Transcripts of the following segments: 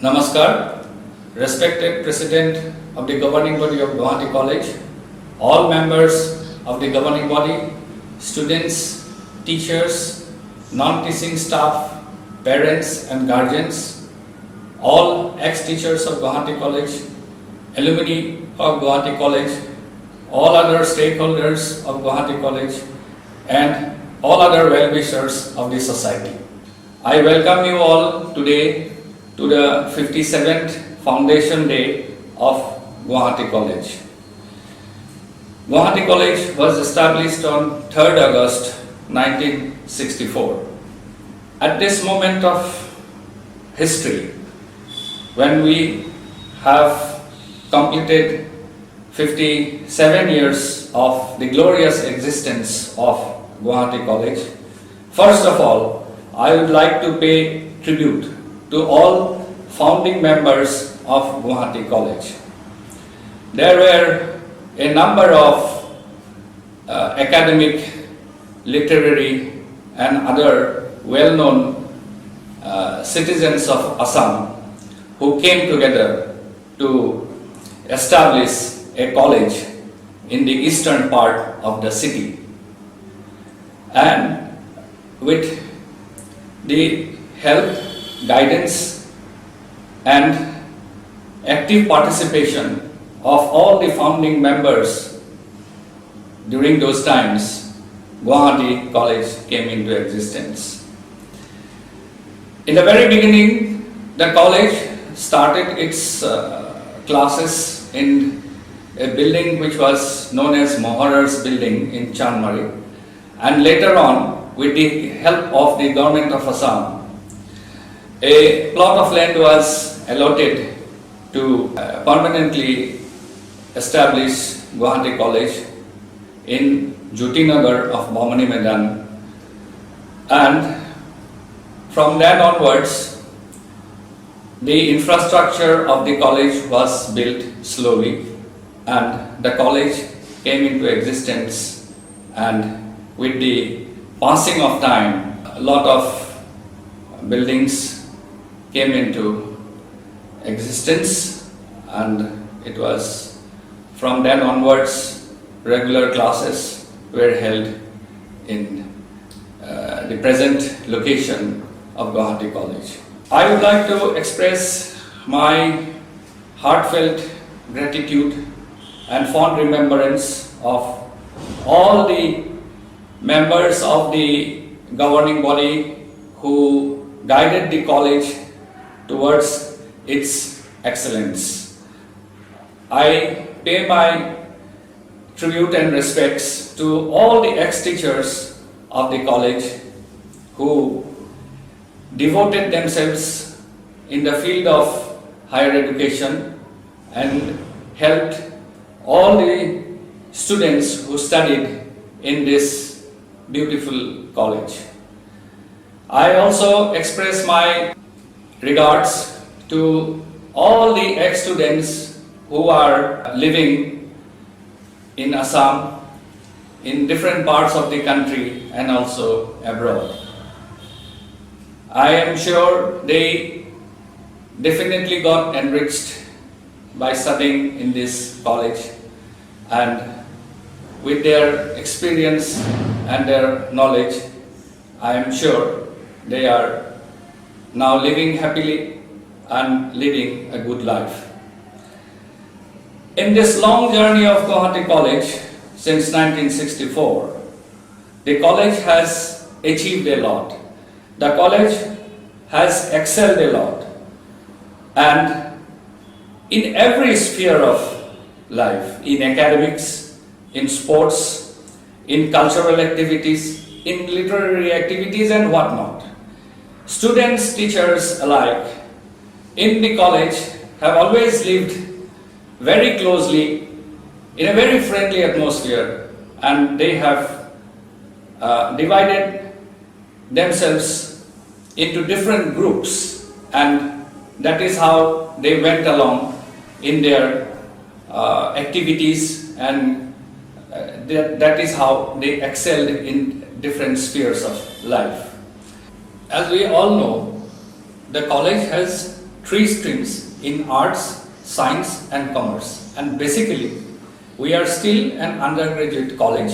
Namaskar, respected President of the governing body of Guwahati College, all members of the governing body, students, teachers, non-teaching staff, parents and guardians, all ex-teachers of Guwahati College, alumni of Guwahati College, all other stakeholders of Guwahati College, and all other well-wishers of the society. I welcome you all today to the 57th Foundation Day of Guwahati College. Guwahati College was established on 3rd August 1964. At this moment of history, when we have completed 57 years of the glorious existence of Guwahati College, first of all, I would like to pay tribute to all founding members of Guwahati College. There were a number of academic, literary and other well-known citizens of Assam who came together to establish a college in the eastern part of the city. And with the help, guidance and active participation of all the founding members during those times, Guwahati College came into existence. In the very beginning, the college started its classes in a building which was known as Moharar's building in Chanmari, and later on, with the help of the government of Assam, a plot of land was allotted to permanently establish Guwahati College in Jyotinagar of Bhamani Maidan, and from then onwards the infrastructure of the college was built slowly and the college came into existence, and with the passing of time a lot of buildings came into existence, and it was from then onwards regular classes were held in the present location of Guwahati College. I would like to express my heartfelt gratitude and fond remembrance of all the members of the governing body who guided the college towards its excellence. I pay my tribute and respects to all the ex-teachers of the college who devoted themselves in the field of higher education and helped all the students who studied in this beautiful college. I also express my regards to all the ex-students who are living in Assam, in different parts of the country and also abroad. I am sure they definitely got enriched by studying in this college, and with their experience and their knowledge, I am sure they are now living happily and leading a good life. In this long journey of Guwahati College since 1964, the college has achieved a lot. The college has excelled a lot, and in every sphere of life, in academics, in sports, in cultural activities, in literary activities and whatnot. Students, teachers alike in the college have always lived very closely in a very friendly atmosphere, and they have divided themselves into different groups, and that is how they went along in their activities, and that is how they excelled in different spheres of life. As we all know, the college has three streams in arts, science and commerce. And basically, we are still an undergraduate college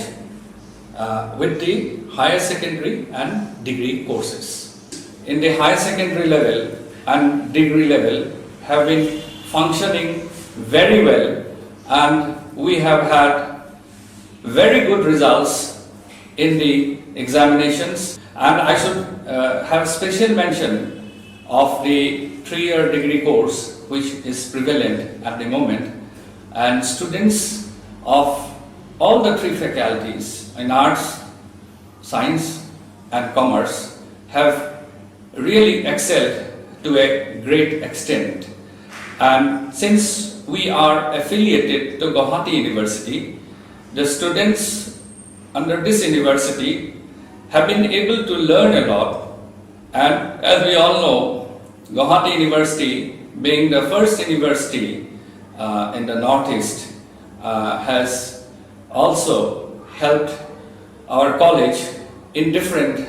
with the higher secondary and degree courses. In the higher secondary level and degree level have been functioning very well, and we have had very good results in the examinations. And I should have special mention of the 3-year degree course which is prevalent at the moment, and students of all the 3 faculties in arts, science and commerce have really excelled to a great extent. And since we are affiliated to Guwahati University, the students under this university have been able to learn a lot. And as we all know, Guwahati University, being the first university in the Northeast, has also helped our college in different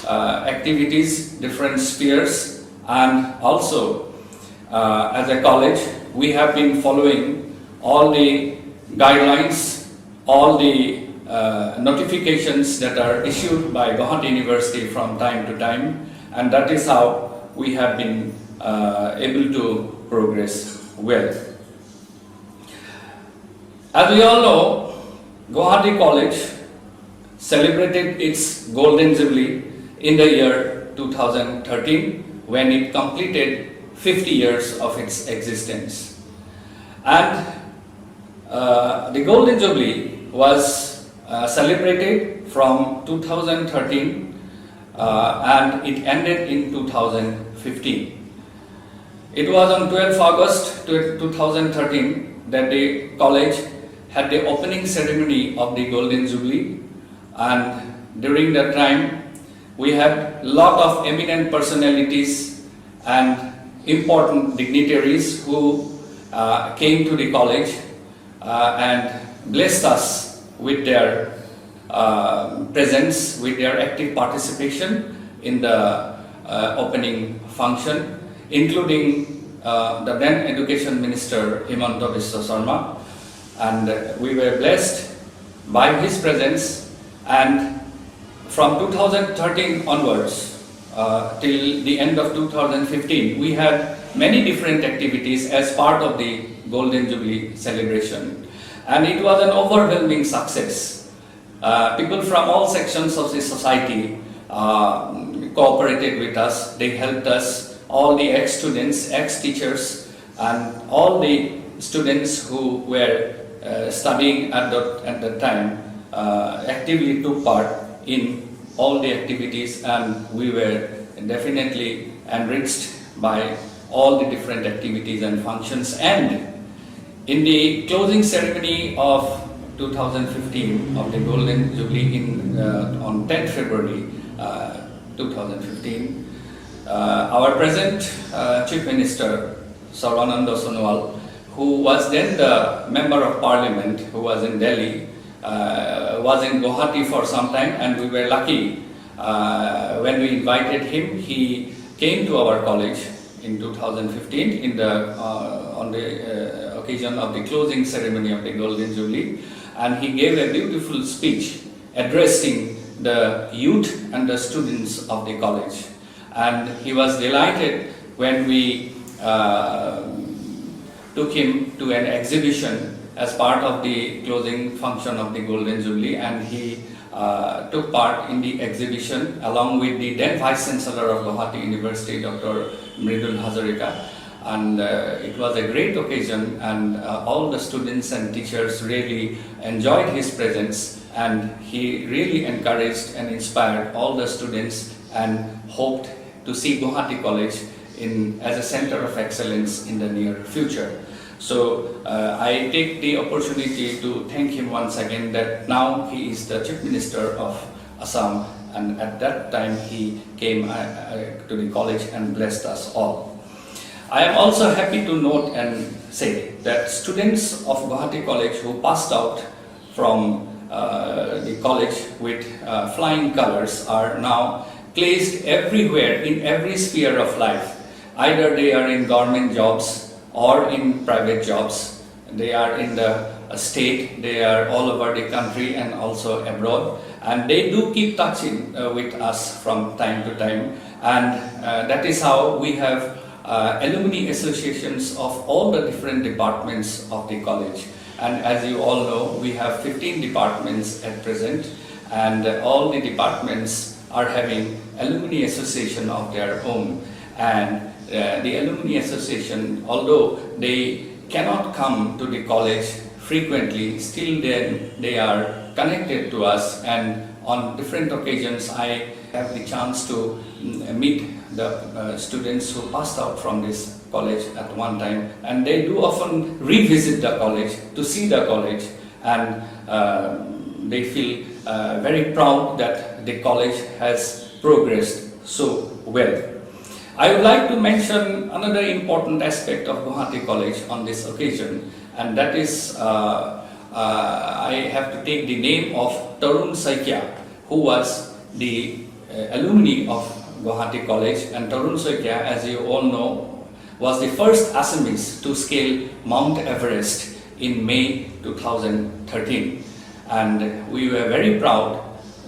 activities, different spheres, and also as a college we have been following all the guidelines, all the notifications that are issued by Guwahati University from time to time, and that is how we have been able to progress well. As we all know, Guwahati College celebrated its Golden Jubilee in the year 2013 when it completed 50 years of its existence. And the Golden Jubilee was celebrated from 2013 and it ended in 2015. It was on 12th August 2013 that the college had the opening ceremony of the Golden Jubilee, and during that time we had lot of eminent personalities and important dignitaries who came to the college and blessed us with their presence, with their active participation in the opening function, including the then Education Minister Himanta Biswa Sarma, and we were blessed by his presence. And from 2013 onwards till the end of 2015, we had many different activities as part of the Golden Jubilee celebration, and it was an overwhelming success. People from all sections of the society cooperated with us. They helped us, all the ex-students, ex-teachers, and all the students who were studying at that time actively took part in all the activities, and we were definitely enriched by all the different activities and functions. And in the closing ceremony of 2015 of the Golden Jubilee on 10th February 2015, our present Chief Minister Sarbananda Sonowal, who was then the Member of Parliament, who was in Delhi, was in Guwahati for some time, and we were lucky when we invited him. He came to our college in 2015 on the occasion of the closing ceremony of the Golden Jubilee, and he gave a beautiful speech addressing the youth and the students of the college. And he was delighted when we took him to an exhibition as part of the closing function of the Golden Jubilee, and he took part in the exhibition along with the then Vice Chancellor of Guwahati University, Dr. Mridul Hazarika. And it was a great occasion, and all the students and teachers really enjoyed his presence, and he really encouraged and inspired all the students and hoped to see Guwahati College as a center of excellence in the near future. So I take the opportunity to thank him once again that now he is the Chief Minister of Assam, and at that time he came to the college and blessed us all. I am also happy to note and say that students of Guwahati College who passed out from the college with flying colors are now placed everywhere in every sphere of life. Either they are in government jobs or in private jobs. They are in the state, they are all over the country and also abroad. And they do keep touching with us from time to time. And that is how we have alumni associations of all the different departments of the college. And as you all know, we have 15 departments at present, and all the departments are having alumni association of their own. And the alumni association, although they cannot come to the college frequently, still then they are connected to us, and on different occasions I have the chance to meet the students who passed out from this college at one time, and they do often revisit the college to see the college, and they feel very proud that the college has progressed so well. I would like to mention another important aspect of Guwahati College on this occasion, and that is I have to take the name of Tarun Saikia, who was the alumni of Guwahati College. And Tarun Saikia, as you all know, was the first Assamese to scale Mount Everest in May 2013. And we were very proud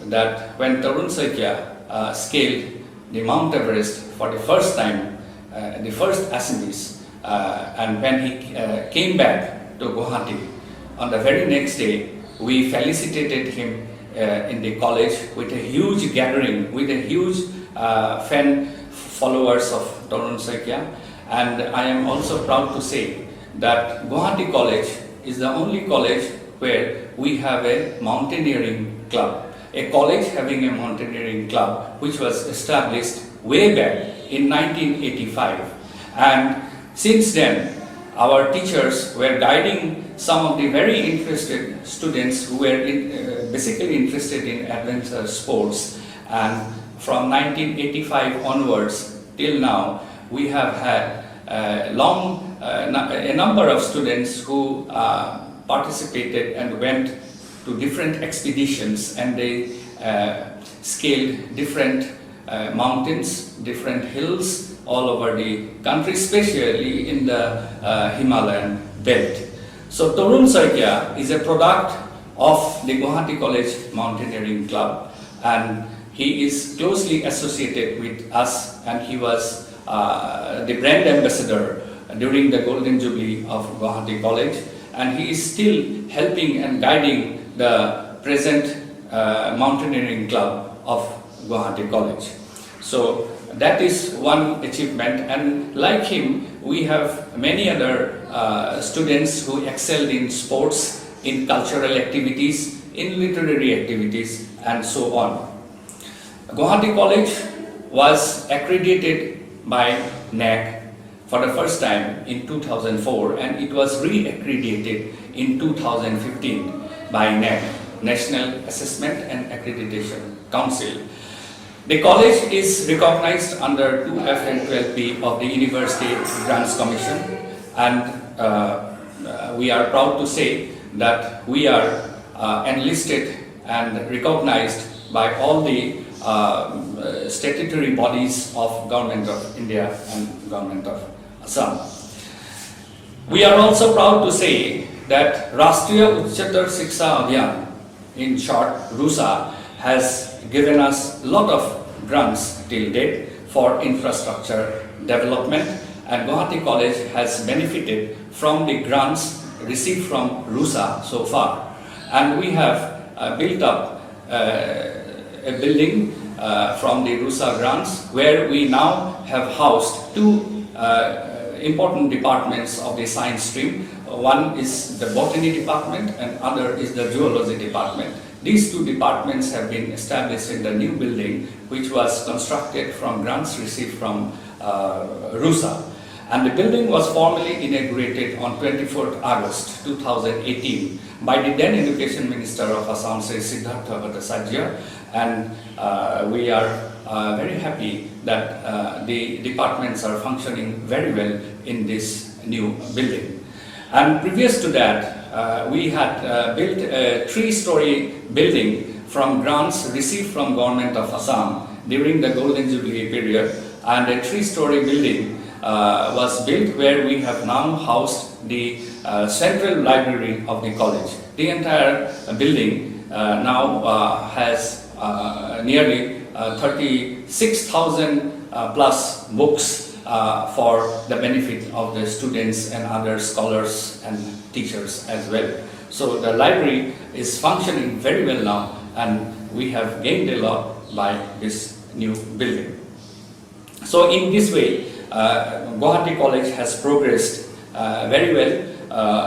that when Tarun Saikia scaled the Mount Everest for the first time, the first Assamese, and when he came back to Guwahati, on the very next day, we felicitated him in the college with a huge gathering, with a huge fan followers of Tarun Saikia. And I am also proud to say that Guwahati College is the only college where we have a mountaineering club. A college having a mountaineering club which was established way back in 1985. And since then, our teachers were guiding some of the very interested students who were basically interested in adventure sports. And from 1985 onwards till now, we have had a number of students who participated and went to different expeditions, and they scaled different mountains, different hills all over the country, especially in the Himalayan belt. So Tarun Saikia is a product of the Guwahati College Mountaineering Club, and he is closely associated with us, and he was the brand ambassador during the Golden Jubilee of Guwahati College, and he is still helping and guiding the present Mountaineering Club of Guwahati College. So that is one achievement, and like him, we have many other students who excelled in sports, in cultural activities, in literary activities, and so on. Guwahati College was accredited by NAAC for the first time in 2004, and it was re-accredited in 2015 by NAAC, National Assessment and Accreditation Council. The college is recognized under 2F and 12P of the University Grants Commission, and we are proud to say that we are enlisted and recognized by all the statutory bodies of Government of India and Government of Assam. We are also proud to say that Rashtriya Uchchatar Shiksha Abhiyan, in short RUSA, has given us a lot of grants till date for infrastructure development, and Guwahati College has benefited from the grants received from RUSA so far. And we have built up a building from the RUSA grants, where we now have housed two important departments of the science stream. One is the botany department and other is the zoology department. These two departments have been established in the new building, which was constructed from grants received from RUSA. And the building was formally inaugurated on 24th August 2018 by the then Education Minister of Assam, Sri Siddhartha Bhattacharya. And we are very happy that the departments are functioning very well in this new building. And previous to that, we had built a 3-story building from grants received from Government of Assam during the Golden Jubilee period, and a 3-story building was built, where we have now housed the central library of the college. The entire building now has nearly 36,000 plus books for the benefit of the students and other scholars and teachers as well. So the library is functioning very well now, and we have gained a lot by this new building. So in this way, Guwahati College has progressed very well,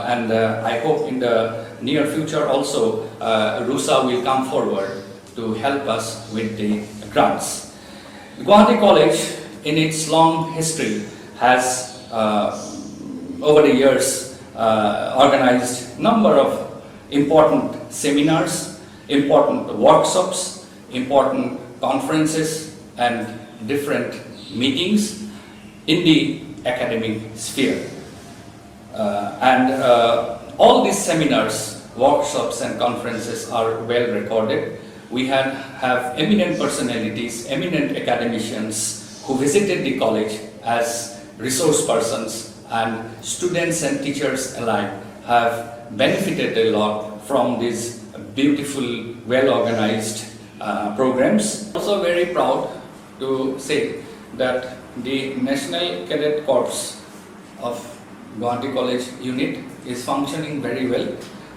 and I hope in the near future also RUSA will come forward to help us with the grants. Guwahati College, in its long history, has over the years organized number of important seminars, important workshops, important conferences and different meetings in the academic sphere. All these seminars, workshops and conferences are well recorded. We have eminent personalities, eminent academicians who visited the college as resource persons, and students and teachers alike have benefited a lot from these beautiful, well-organized programs. Also very proud to say that the National Cadet Corps of Guwahati College unit is functioning very well,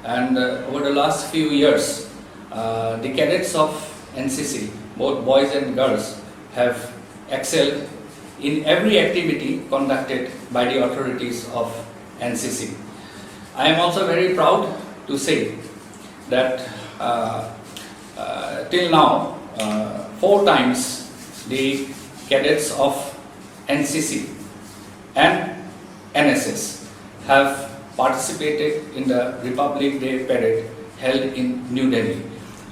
and over the last few years the cadets of NCC, both boys and girls, have excelled in every activity conducted by the authorities of NCC. I am also very proud to say that till now 4 times the cadets of NCC and NSS have participated in the Republic Day parade held in New Delhi.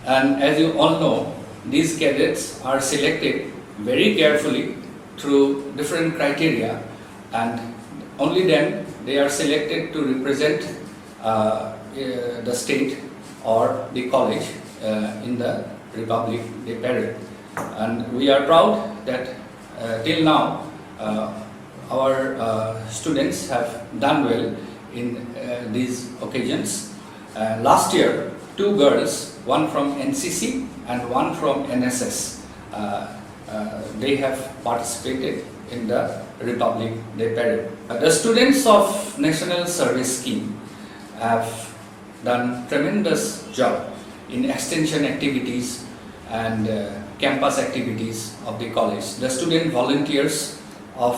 And as you all know, these cadets are selected very carefully through different criteria, and only then they are selected to represent the state or the college in the Republic Day parade. And we are proud that till now our students have done well in these occasions. Last year, 2 girls, one from NCC and one from NSS, they have participated in the Republic Day parade. The students of National Service Scheme have done tremendous job in extension activities and campus activities of the college. The student volunteers of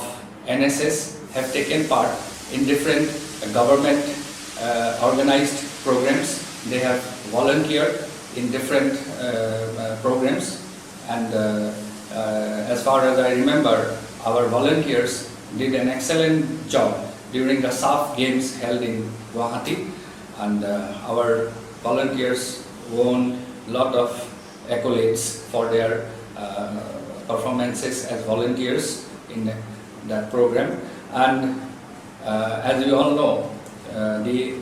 NSS have taken part in different government organized programs. They have volunteered in different programs, and as far as I remember, our volunteers did an excellent job during the SAF Games held in Guwahati, and our volunteers won a lot of accolades for their performances as volunteers in that program. And as you all know, the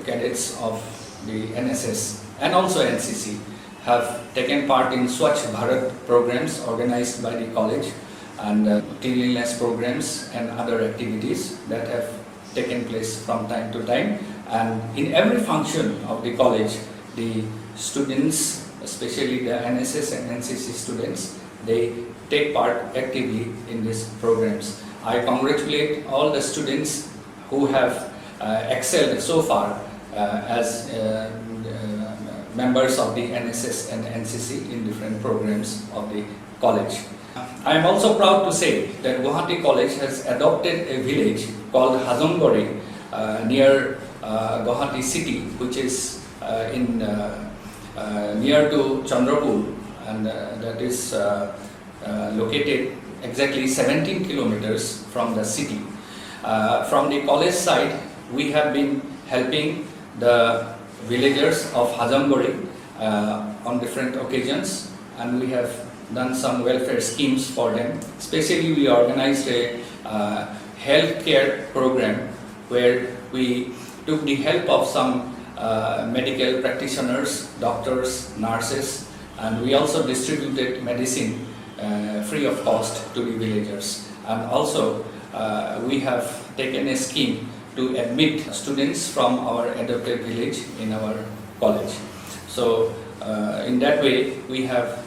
cadets of the NSS and also NCC have taken part in Swachh Bharat programs organized by the college, and cleanliness programs and other activities that have taken place from time to time. And in every function of the college, the students, especially the NSS and NCC students, they take part actively in these programs. I congratulate all the students who have excelled so far as members of the NSS and NCC in different programs of the college. I am also proud to say that Guwahati College has adopted a village called Hazongbori near Guwahati city, which is near to Chandrapur, and that is located exactly 17 kilometers from the city. From the college side, we have been helping the villagers of Hazongbori on different occasions, and we have done some welfare schemes for them. Especially, we organized a healthcare program where we took the help of some medical practitioners, doctors, nurses, and we also distributed medicine free of cost to the villagers. and also we have taken a scheme to admit students from our adopted village in our college. So in that way we have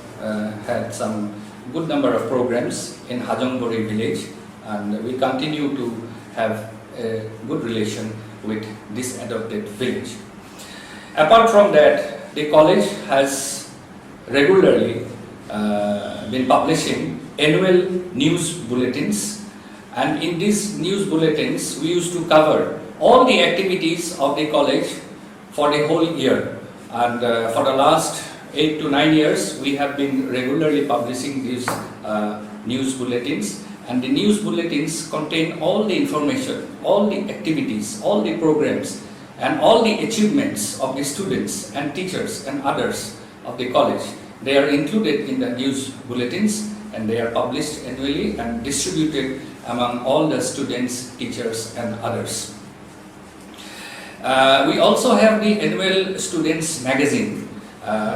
had some good number of programs in Hajongbori village, and we continue to have a good relation with this adopted village. Apart from that, the college has regularly been publishing annual news bulletins, and in these news bulletins we used to cover all the activities of the college for the whole year, and for the last 8 to 9 years we have been regularly publishing these news bulletins, and the news bulletins contain all the information, all the activities, all the programs and all the achievements of the students and teachers and others of the college. They are included in the news bulletins, and they are published annually and distributed among all the students, teachers and others. We also have the annual students magazine,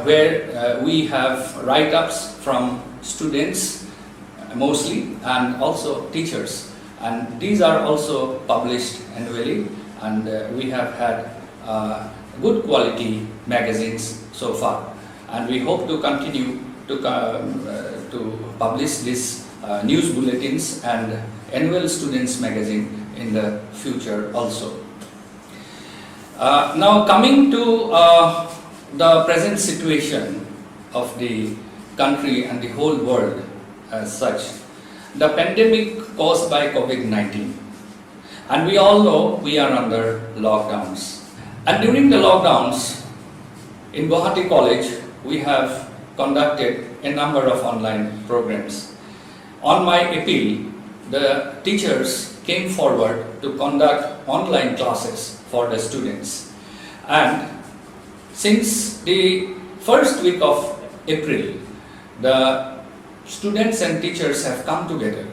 where we have write-ups from students mostly and also teachers, and these are also published annually, and we have had good quality magazines so far, and we hope to continue to publish these news bulletins and annual students magazine in the future also. Now coming to the present situation of the country and the whole world as such, the pandemic caused by COVID-19, and we all know we are under lockdowns. And during the lockdowns in Guwahati College, we have conducted a number of online programs. On my appeal, the teachers came forward to conduct online classes for the students. And since the first week of April, the students and teachers have come together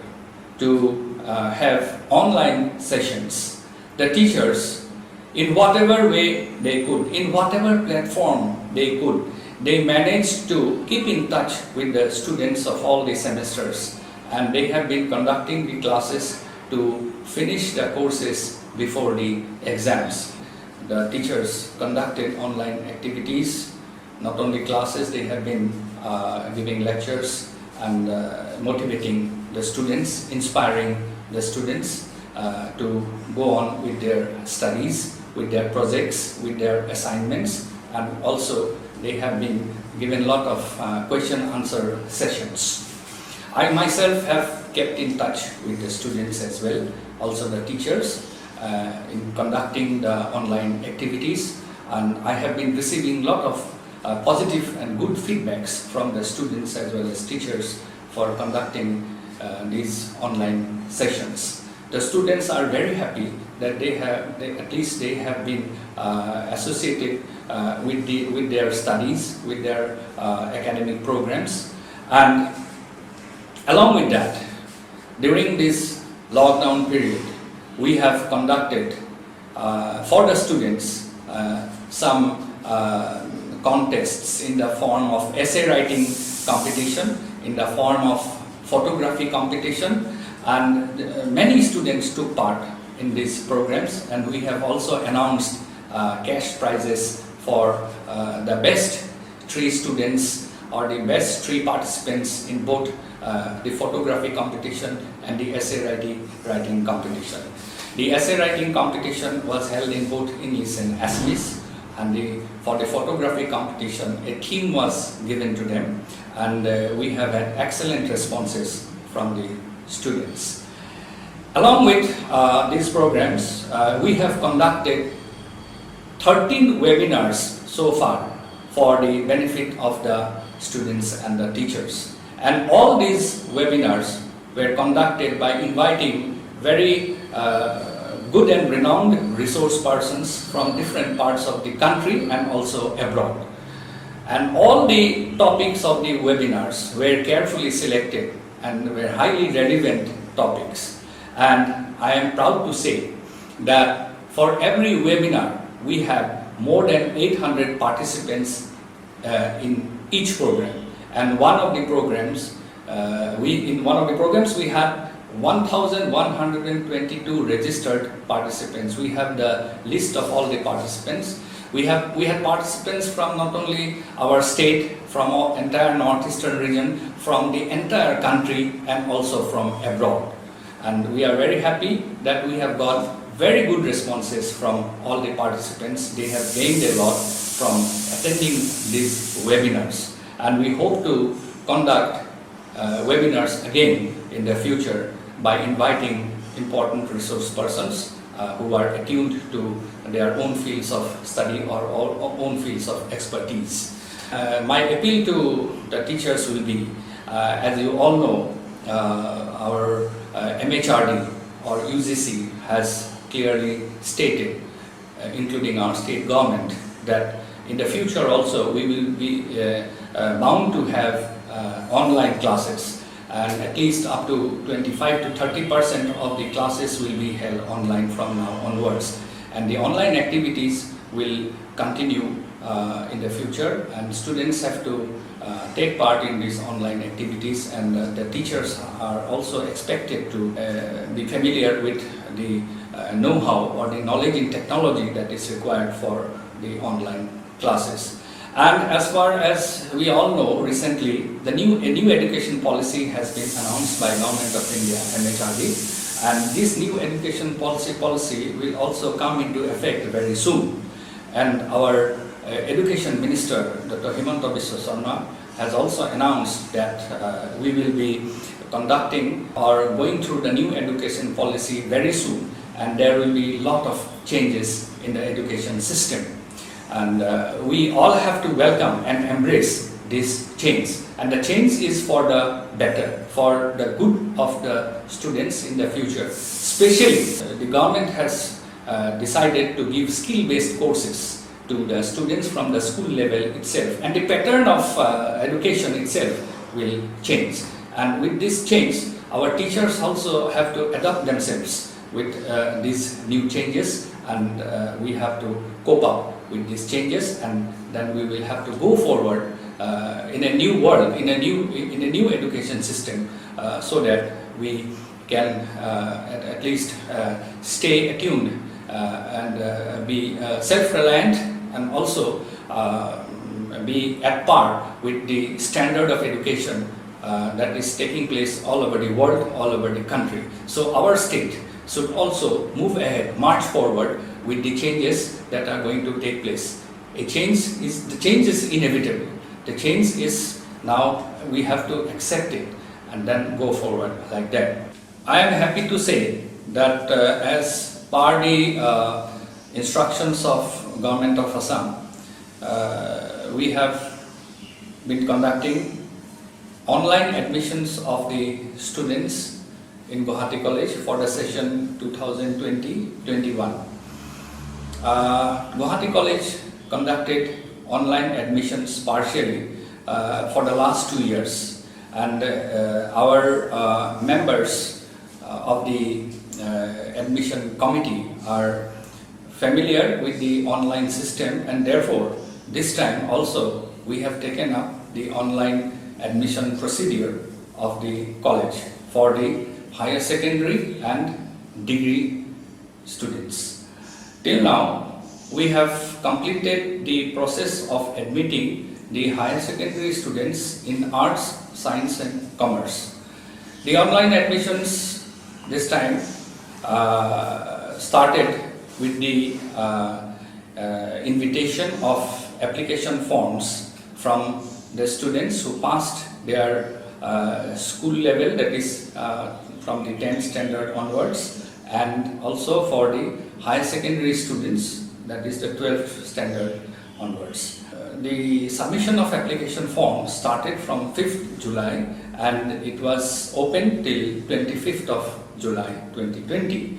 to have online sessions. The teachers, in whatever way they could, in whatever platform they could, they managed to keep in touch with the students of all the semesters, and they have been conducting the classes to finish the courses before the exams. The teachers conducted online activities, not only classes, they have been giving lectures and motivating the students, inspiring the students to go on with their studies, with their projects, with their assignments, and also they have been given a lot of question-answer sessions. I myself have kept in touch with the students as well, also the teachers, in conducting the online activities, and I have been receiving a lot of positive and good feedbacks from the students as well as teachers for conducting these online sessions. The students are very happy that at least they have been associated with their studies, with their academic programs, and along with that, during this lockdown period, we have conducted for the students some contests in the form of essay writing competition, in the form of photography competition, and many students took part in these programs, and we have also announced cash prizes for the best 3 students or the best 3 participants in both the photography competition and the essay writing competition. The essay writing competition was held in both English and Assamese, and for the photography competition a theme was given to them, and we have had excellent responses from the students. Along with these programs, we have conducted 13 webinars so far for the benefit of the students and the teachers. And all these webinars were conducted by inviting very good and renowned resource persons from different parts of the country and also abroad. And all the topics of the webinars were carefully selected and were highly relevant topics. And I am proud to say that for every webinar we have more than 800 participants in each program. And in one of the programs we had 1,122 registered participants. We have the list of all the participants. We had participants from not only our state, from our entire northeastern region, from the entire country, and also from abroad. And we are very happy that we have got very good responses from all the participants. They have gained a lot from attending these webinars. And we hope to conduct webinars again in the future by inviting important resource persons who are attuned to their own fields of study or own fields of expertise. My appeal to the teachers will be, as you all know, our MHRD or UGC has clearly stated, including our state government, that in the future also we will be bound to have online classes, and at least up to 25 to 30% of the classes will be held online from now onwards. And the online activities will continue in the future, and students have to take part in these online activities, and the teachers are also expected to be familiar with the know-how or the knowledge in technology that is required for the online classes. And as far as we all know, recently a new education policy has been announced by Government of India, MHRD, and this new education policy will also come into effect very soon. And our Education Minister, Dr. Himanta Biswa Sarma, has also announced that we will be conducting or going through the new education policy very soon, and there will be a lot of changes in the education system. And we all have to welcome and embrace this change. And the change is for the better, for the good of the students in the future. Especially, the government has decided to give skill-based courses to the students from the school level itself. And the pattern of education itself will change. And with this change, our teachers also have to adapt themselves with these new changes, and we have to cope up with these changes, and then we will have to go forward in a new world, in a new education system, so that we can at least stay attuned and be self-reliant, and also be at par with the standard of education that is taking place all over the world, all over the country. So our state should also move ahead, march forward with the changes that are going to take place. The change is inevitable. The change is now we have to accept it and then go forward like that. I am happy to say that as per the instructions of Government of Assam, we have been conducting online admissions of the students in Guwahati College for the session 2020-21. Guwahati College conducted online admissions partially for the last 2 years, and our members of the admission committee are familiar with the online system, and therefore this time also we have taken up the online admission procedure of the college for the higher secondary and degree students. Till now, we have completed the process of admitting the higher secondary students in arts, science and commerce. The online admissions this time started with the invitation of application forms from the students who passed their school level, that is from the 10th standard onwards, and also for the higher secondary students, that is the 12th standard onwards. The submission of application forms started from 5th July and it was open till 25th of July 2020.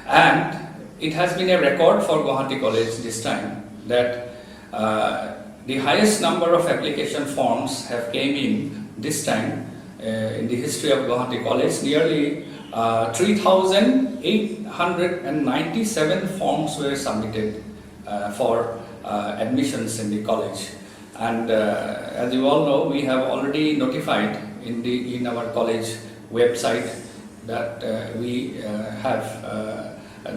And it has been a record for Guwahati College this time that the highest number of application forms have came in this time in the history of Guwahati College. Nearly 3,897 forms were submitted for admissions in the college. And as you all know, we have already notified in our college website that we have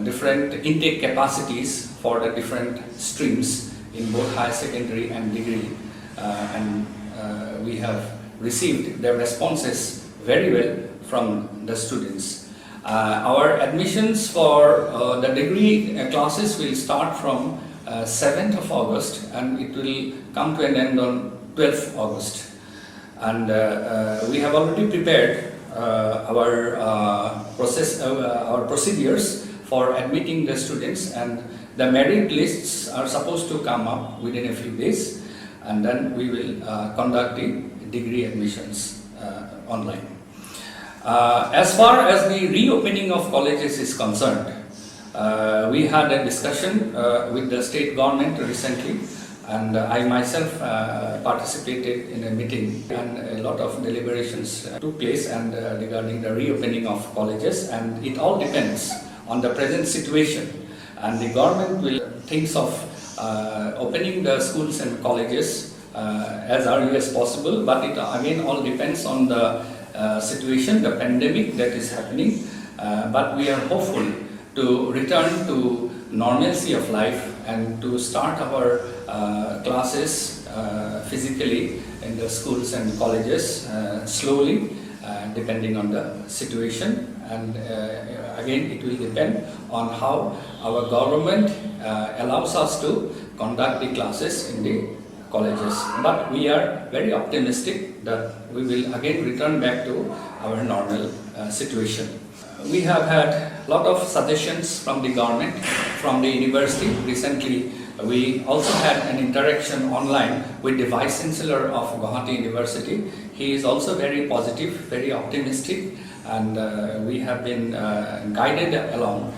different intake capacities for the different streams in both higher secondary and degree, and we have received their responses very well from the students. Our admissions for the degree classes will start from 7th of August and it will come to an end on 12th August. And we have already prepared our procedures for admitting the students, and the merit lists are supposed to come up within a few days, and then we will conduct the degree admissions online. As far as the reopening of colleges is concerned, we had a discussion with the state government recently, and I myself participated in a meeting, and a lot of deliberations took place and regarding the reopening of colleges, and it all depends on the present situation, and the government will think of opening the schools and colleges as early as possible, but it again all depends on the situation, the pandemic that is happening, but we are hopeful to return to normalcy of life and to start our classes physically in the schools and colleges slowly, depending on the situation, and again it will depend on how our government allows us to conduct the classes in the colleges. But we are very optimistic that we will again return back to our normal situation. We have had a lot of suggestions from the government, from the university. Recently, we also had an interaction online with the Vice Chancellor of Guwahati University. He is also very positive, very optimistic, and we have been guided along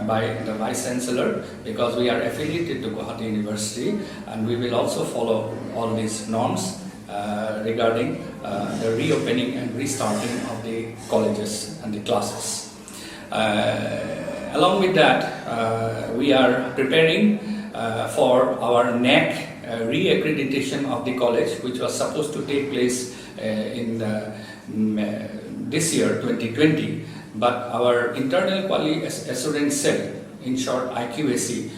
by the Vice Chancellor, because we are affiliated to Guwahati University, and we will also follow all these norms regarding the reopening and restarting of the colleges and the classes. Along with that, we are preparing for our NAC re-accreditation of the college, which was supposed to take place in this year 2020, but our internal quality assurance cell, in short IQAC,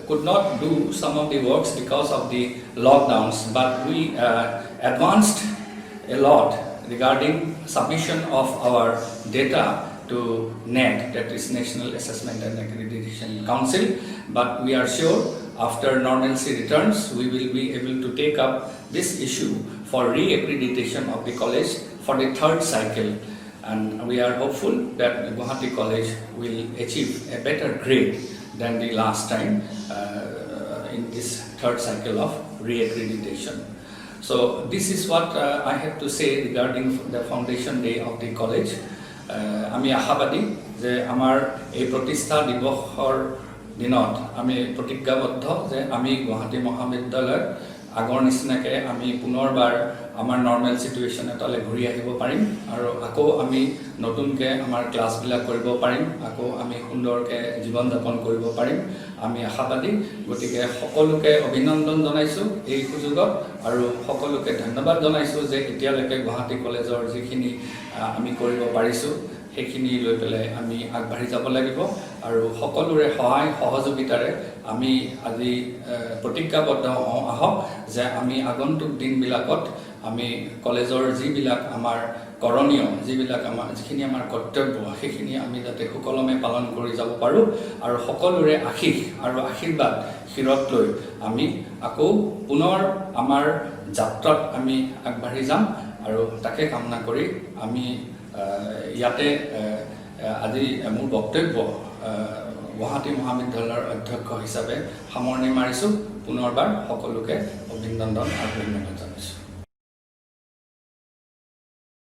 could not do some of the works because of the lockdowns, but we advanced a lot regarding submission of our data to NAAC, that is National Assessment and Accreditation Council, but we are sure after normalcy returns we will be able to take up this issue for re-accreditation of the college for the third cycle, and we are hopeful that Guwahati College will achieve a better grade than the last time in this third cycle of re-accreditation. So this is what I have to say regarding the foundation day of the college. আমি আশাবাদী যে আমাৰ এই প্ৰতিষ্ঠা দিৱসৰ দিনত আমি প্ৰতিজ্ঞাবদ্ধ যে আমি গুৱাহাটী মহাবিদ্যালয়ৰ আগৰ নিচিনাকে আমি পুনৰবাৰ আমাৰ নৰ্মেল সিচুৱেশ্যন এটালৈ ঘূৰি আহিব পাৰিম, আৰু আকৌ আমি নতুনকৈ আমাৰ ক্লাছবিলাক কৰিব পাৰিম, আকৌ আমি সুন্দৰকৈ জীৱন যাপন কৰিব পাৰিম, আমি আশাবাদী। গতিকে সকলোকে অভিনন্দন জনাইছোঁ এই সুযোগত, আৰু সকলোকে ধন্যবাদ জনাইছোঁ যে এতিয়ালৈকে গুৱাহাটী কলেজৰ যিখিনি আমি কৰিব পাৰিছোঁ সেইখিনি লৈ পেলাই আমি আগবাঢ়ি যাব লাগিব, আৰু সকলোৰে সহায় সহযোগিতাৰে আমি আজি প্ৰতিজ্ঞাবদ্ধ আহক যে আমি আগন্তুক দিনবিলাকত আমি কলেজৰ যিবিলাক আমাৰ করণীয়, যিবিলাক আমাৰ যিখিনি আমাৰ কৰ্তব্য সেইখিনি আমি যাতে সুকলমে পালন কৰি যাব পাৰোঁ, আৰু সকলোৰে আশীষ আৰু আশীৰ্বাদ শিৰত লৈ আমি আকৌ পুনৰ আমাৰ যাত্ৰাত আমি আগবাঢ়ি যাম, আৰু তাকে কামনা কৰি আমি ইয়াতে আজি মোৰ বক্তব্য গুৱাহাটী মহাবিদ্যালয়ৰ অধ্যক্ষ হিচাপে সামৰণি মাৰিছোঁ। পুনৰবাৰ সকলোকে অভিনন্দন আৰু ধন্যবাদ জনাইছোঁ।